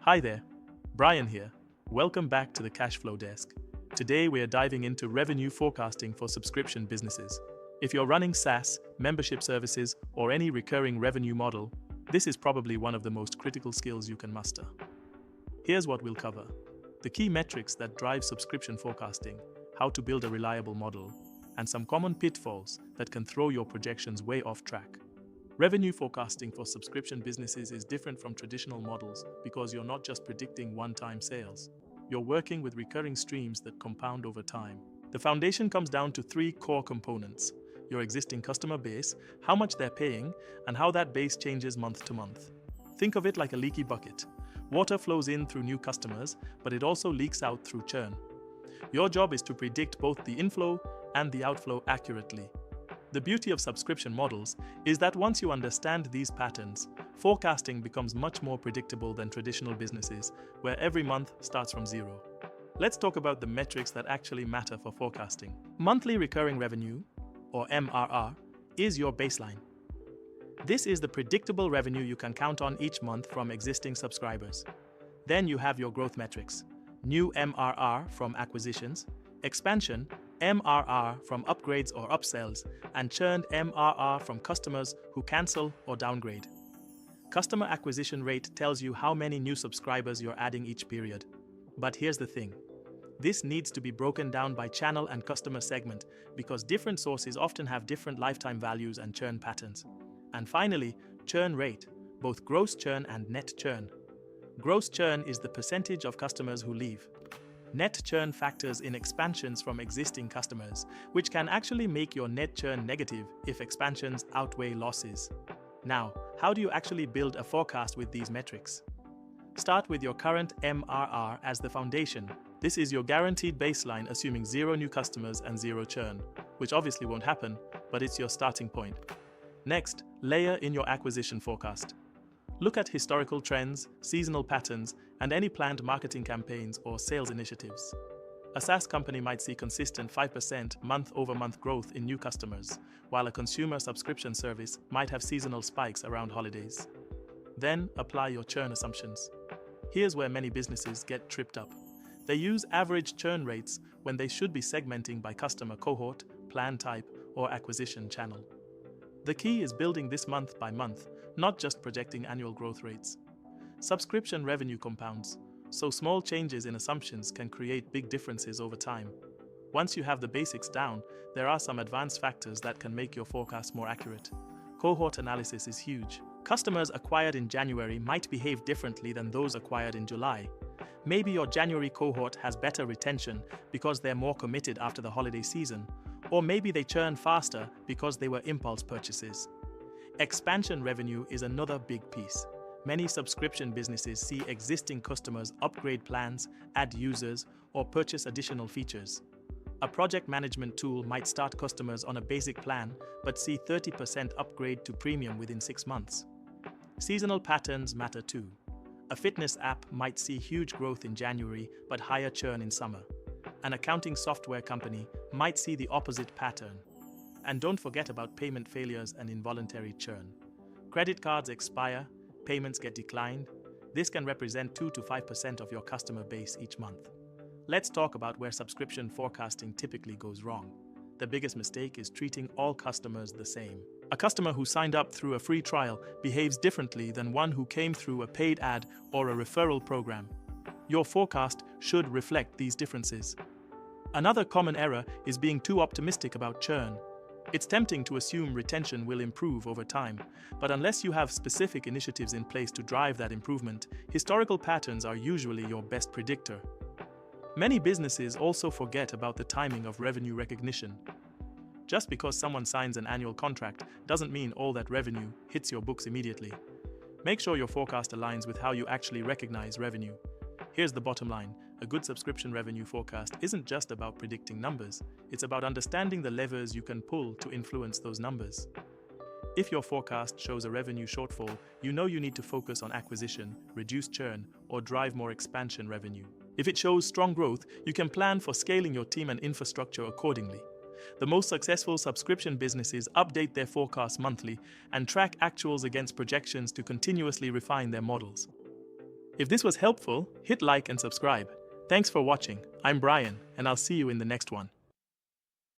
Hi there, Brian here. Welcome back to the Cash Flow Desk. Today we are diving into revenue forecasting for subscription businesses. If you're running SaaS, membership services, or any recurring revenue model, this is probably one of the most critical skills you can master. Here's what we'll cover: the key metrics that drive subscription forecasting, how to build a reliable model, and some common pitfalls that can throw your projections way off track. Revenue forecasting for subscription businesses is different from traditional models because you're not just predicting one-time sales. You're working with recurring streams that compound over time. The foundation comes down to three core components: your existing customer base, how much they're paying, and how that base changes month to month. Think of it like a leaky bucket. Water flows in through new customers, but it also leaks out through churn. Your job is to predict both the inflow and the outflow accurately. The beauty of subscription models is that once you understand these patterns, forecasting becomes much more predictable than traditional businesses, where every month starts from zero. Let's talk about the metrics that actually matter for forecasting. Monthly recurring revenue, or MRR, is your baseline. This is the predictable revenue you can count on each month from existing subscribers. Then you have your growth metrics: new MRR from acquisitions, expansion, MRR from upgrades or upsells, and churned MRR from customers who cancel or downgrade. Customer acquisition rate tells you how many new subscribers you're adding each period. But here's the thing: this needs to be broken down by channel and customer segment because different sources often have different lifetime values and churn patterns. And finally, churn rate, both gross churn and net churn. Gross churn is the percentage of customers who leave. Net churn factors in expansions from existing customers, which can actually make your net churn negative if expansions outweigh losses. Now, how do you actually build a forecast with these metrics? Start with your current MRR as the foundation. This is your guaranteed baseline, assuming zero new customers and zero churn, which obviously won't happen, but it's your starting point. Next, layer in your acquisition forecast. Look at historical trends, seasonal patterns, and any planned marketing campaigns or sales initiatives. A SaaS company might see consistent 5% month-over-month growth in new customers, while a consumer subscription service might have seasonal spikes around holidays. Then apply your churn assumptions. Here's where many businesses get tripped up. They use average churn rates when they should be segmenting by customer cohort, plan type, or acquisition channel. The key is building this month by month, not just projecting annual growth rates. Subscription revenue compounds, so small changes in assumptions can create big differences over time. Once you have the basics down, there are some advanced factors that can make your forecast more accurate. Cohort analysis is huge. Customers acquired in January might behave differently than those acquired in July. Maybe your January cohort has better retention because they're more committed after the holiday season, or maybe they churn faster because they were impulse purchases. Expansion revenue is another big piece. Many subscription businesses see existing customers upgrade plans, add users, or purchase additional features. A project management tool might start customers on a basic plan but see 30% upgrade to premium within 6 months. Seasonal patterns matter too. A fitness app might see huge growth in January but higher churn in summer. An accounting software company might see the opposite pattern. And don't forget about payment failures and involuntary churn. Credit cards expire, payments get declined. This can represent 2 to 5% of your customer base each month. Let's talk about where subscription forecasting typically goes wrong. The biggest mistake is treating all customers the same. A customer who signed up through a free trial behaves differently than one who came through a paid ad or a referral program. Your forecast should reflect these differences. Another common error is being too optimistic about churn. It's tempting to assume retention will improve over time, but unless you have specific initiatives in place to drive that improvement, historical patterns are usually your best predictor. Many businesses also forget about the timing of revenue recognition. Just because someone signs an annual contract doesn't mean all that revenue hits your books immediately. Make sure your forecast aligns with how you actually recognize revenue. Here's the bottom line: a good subscription revenue forecast isn't just about predicting numbers, it's about understanding the levers you can pull to influence those numbers. If your forecast shows a revenue shortfall, you know you need to focus on acquisition, reduce churn, or drive more expansion revenue. If it shows strong growth, you can plan for scaling your team and infrastructure accordingly. The most successful subscription businesses update their forecasts monthly and track actuals against projections to continuously refine their models. If this was helpful, hit like and subscribe. Thanks for watching. I'm Brian, and I'll see you in the next one.